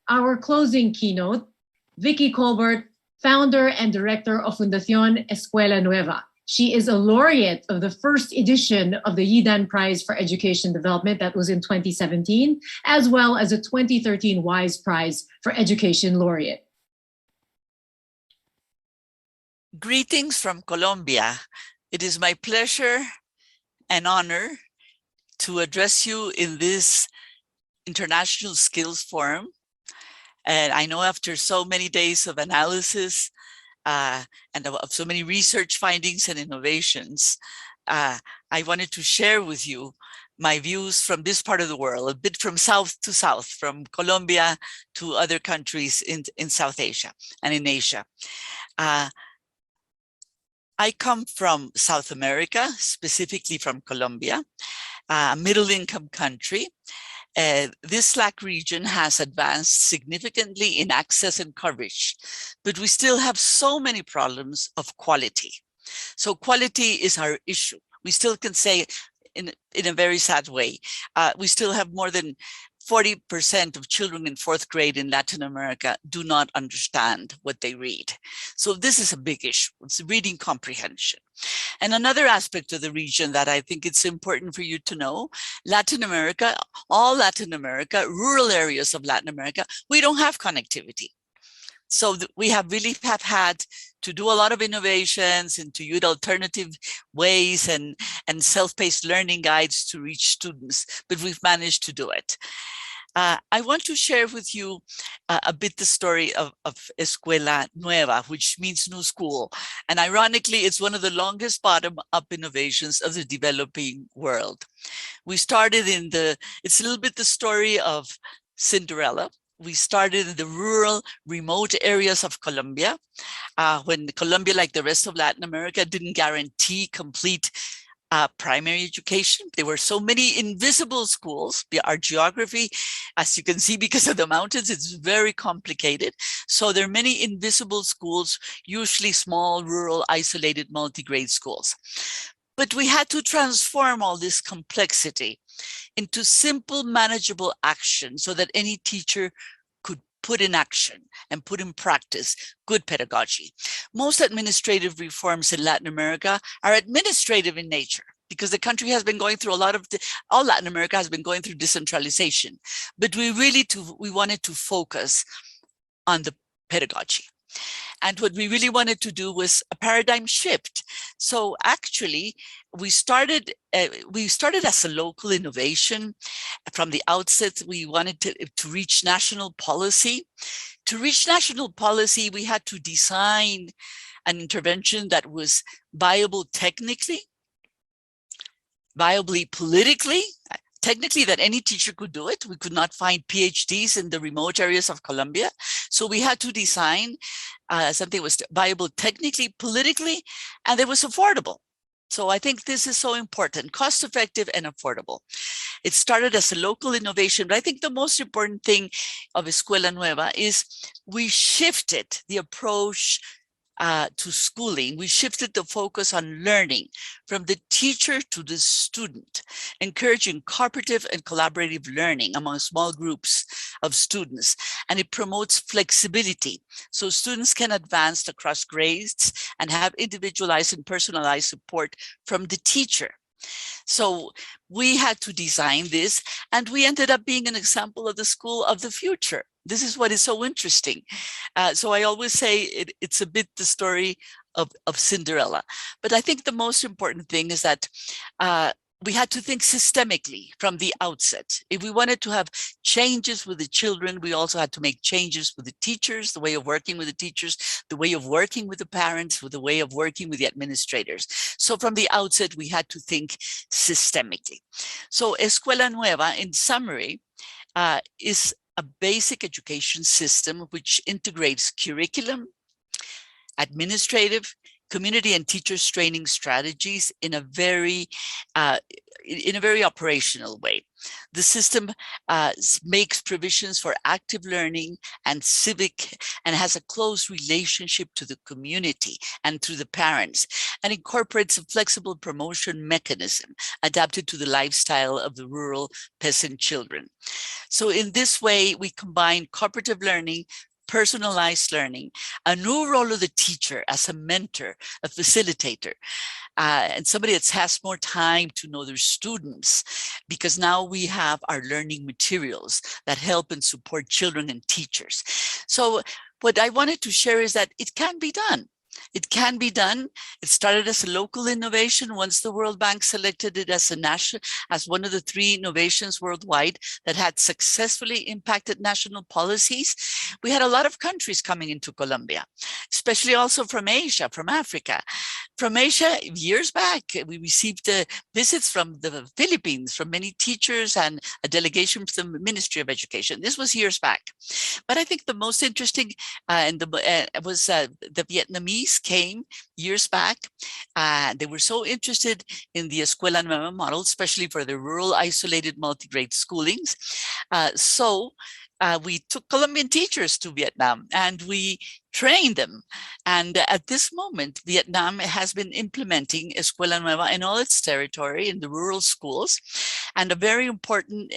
our closing keynote, Vicky Colbert, founder and director of Fundacion Escuela Nueva. She is a laureate of the first edition of the Yidan Prize for Education Development that was in 2017, as well as a 2013 WISE Prize for Education Laureate. Greetings from Colombia. It is my pleasure and honor to address you in this International Skills Forum. And I know after so many days of analysis and of so many research findings and innovations, I wanted to share with you my views from this part of the world, a bit from south to south, from Colombia to other countries in South Asia and in Asia. I come from South America, specifically from Colombia, a middle-income country. This SLAC region has advanced significantly in access and coverage, but we still have so many problems of quality. So quality is our issue. We still can say in a very sad way, we still have more than 40% of children in 4th grade in Latin America do not understand what they read. So this is a big issue. It's reading comprehension. And another aspect of the region that I think it's important for you to know, Latin America, all Latin America, rural areas of Latin America, we don't have connectivity. So we have really had to do a lot of innovations and to use alternative ways and self-paced learning guides to reach students, but we've managed to do it. I want to share with you a bit the story of Escuela Nueva, which means new school. And ironically, it's one of the longest bottom-up innovations of the developing world. We started it's a little bit the story of Cinderella. We started in the rural, remote areas of Colombia, when Colombia, like the rest of Latin America, didn't guarantee complete primary education. There were so many invisible schools. Our geography, as you can see, because of the mountains, it's very complicated. So there are many invisible schools, usually small, rural, isolated, multi-grade schools. But we had to transform all this complexity into simple, manageable action so that any teacher could put in action and put in practice good pedagogy. Most administrative reforms in Latin America are administrative in nature because the country has been going through all Latin America has been going through decentralization. But we wanted to focus on the pedagogy. And what we really wanted to do was a paradigm shift. So actually, we started as a local innovation. From the outset, we wanted to reach national policy. To reach national policy, we had to design an intervention that was viable technically, viably politically, technically that any teacher could do it. We could not find PhDs in the remote areas of Colombia. So we had to design something that was viable technically, politically, and it was affordable. So I think this is so important, cost-effective and affordable. It started as a local innovation, but I think the most important thing of Escuela Nueva is we shifted the approach to schooling. We shifted the focus on learning from the teacher to the student, encouraging cooperative and collaborative learning among small groups of students. And it promotes flexibility so students can advance across grades and have individualized and personalized support from the teacher. So we had to design this, and we ended up being an example of the school of the future. This is what is so interesting. So I always say it's a bit the story of Cinderella. But I think the most important thing is that we had to think systemically from the outset. If we wanted to have changes with the children, we also had to make changes with the teachers, the way of working with the teachers, the way of working with the parents, with the way of working with the administrators. So from the outset, we had to think systemically. So Escuela Nueva, in summary, is a basic education system which integrates curriculum, administrative, community and teachers training strategies in a very operational way. The system makes provisions for active learning and civic, and has a close relationship to the community and to the parents, and incorporates a flexible promotion mechanism adapted to the lifestyle of the rural peasant children. So in this way, we combine cooperative learning, personalized learning, a new role of the teacher as a mentor, a facilitator, and somebody that has more time to know their students, because now we have our learning materials that help and support children and teachers. So what I wanted to share is that it can be done. It can be done. It started as a local innovation. Once the World Bank selected it as as one of the 3 innovations worldwide that had successfully impacted national policies, we had a lot of countries coming into Colombia, especially also from Asia, from Africa. From Asia, years back, we received visits from the Philippines, from many teachers and a delegation from the Ministry of Education. This was years back. But I think the most interesting was the Vietnamese came years back. They were so interested in the Escuela Nueva model, especially for the rural, isolated, multi-grade schoolings. So we took Colombian teachers to Vietnam and we trained them. And at this moment, Vietnam has been implementing Escuela Nueva in all its territory in the rural schools. And a very important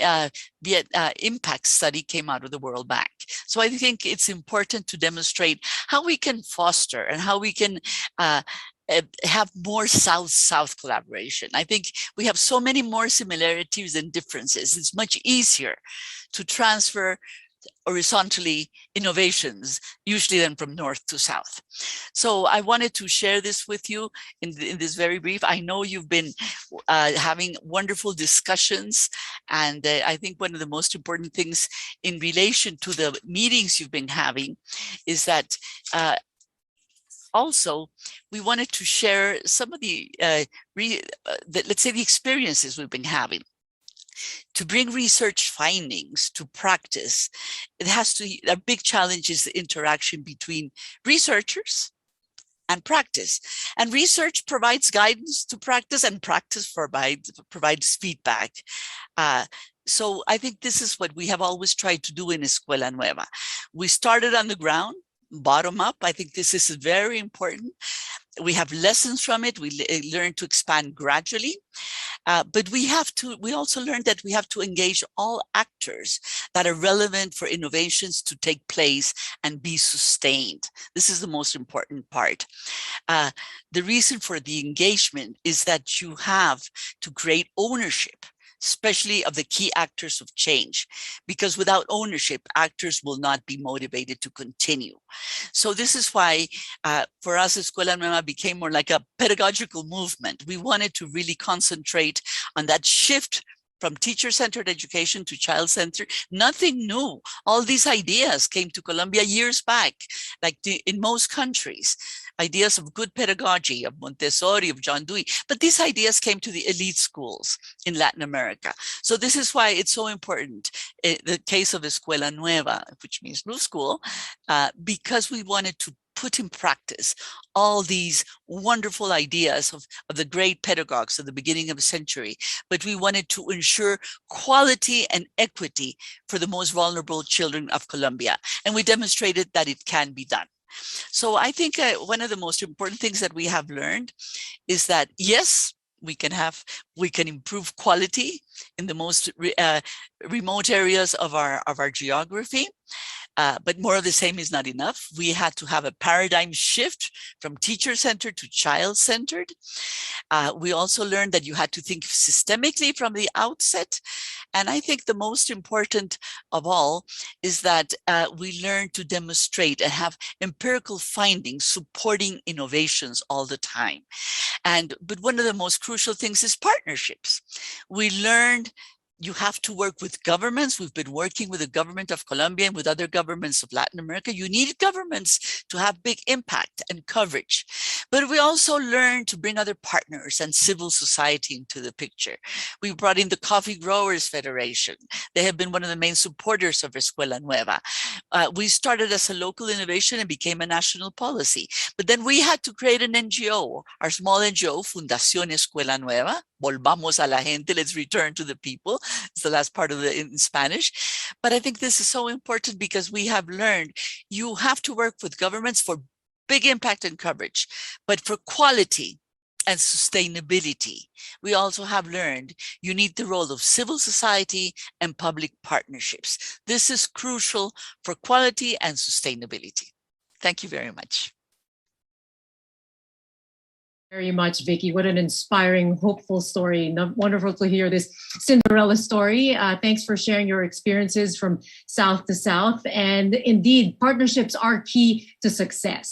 impact study came out of the World Bank. So I think it's important to demonstrate how we can foster and how we can have more South-South collaboration. I think we have so many more similarities than differences. It's much easier to transfer horizontally innovations, usually than from north to south. So I wanted to share this with you in this very brief. I know you've been having wonderful discussions, and I think one of the most important things in relation to the meetings you've been having is that also, we wanted to share some of the, let's say, the experiences we've been having. To bring research findings to practice, a big challenge is the interaction between researchers and practice. And research provides guidance to practice, and practice provides feedback. So I think this is what we have always tried to do in Escuela Nueva. We started on the ground, bottom up. I think this is very important. We have lessons from it. We learn to expand gradually. But we also learned that we have to engage all actors that are relevant for innovations to take place and be sustained. This is the most important part. The reason for the engagement is that you have to create ownership, especially of the key actors of change, because without ownership, actors will not be motivated to continue. So this is why for us, Escuela Nueva became more like a pedagogical movement. We wanted to really concentrate on that shift from teacher-centered education to child-centered. Nothing new. All these ideas came to Colombia years back, like in most countries. Ideas of good pedagogy, of Montessori, of John Dewey, but these ideas came to the elite schools in Latin America. So this is why it's so important, the case of Escuela Nueva, which means new school, because we wanted to put in practice all these wonderful ideas of the great pedagogues of the beginning of the century, but we wanted to ensure quality and equity for the most vulnerable children of Colombia. And we demonstrated that it can be done. So I think one of the most important things that we have learned is that, yes, we can improve quality in the most remote areas of our geography. But more of the same is not enough. We had to have a paradigm shift from teacher-centered to child-centered. We also learned that you had to think systemically from the outset. And I think the most important of all is that we learn to demonstrate and have empirical findings supporting innovations all the time. But one of the most crucial things is partnerships. We learned you have to work with governments. We've been working with the government of Colombia and with other governments of Latin America. You need governments to have big impact and coverage. But we also learned to bring other partners and civil society into the picture. We brought in the Coffee Growers Federation. They have been one of the main supporters of Escuela Nueva. We started as a local innovation and became a national policy. But then we had to create an NGO, our small NGO, Fundacion Escuela Nueva, volvamos a la gente, let's return to the people. It's the last part of the in Spanish. But I think this is so important because we have learned you have to work with governments for big impact and coverage, but for quality and sustainability, we also have learned you need the role of civil society and public partnerships. This is crucial for quality and sustainability. Thank you very much. Very much, Vicky. What an inspiring, hopeful story. Wonderful to hear this Cinderella story. Thanks for sharing your experiences from south to south. And indeed, partnerships are key to success.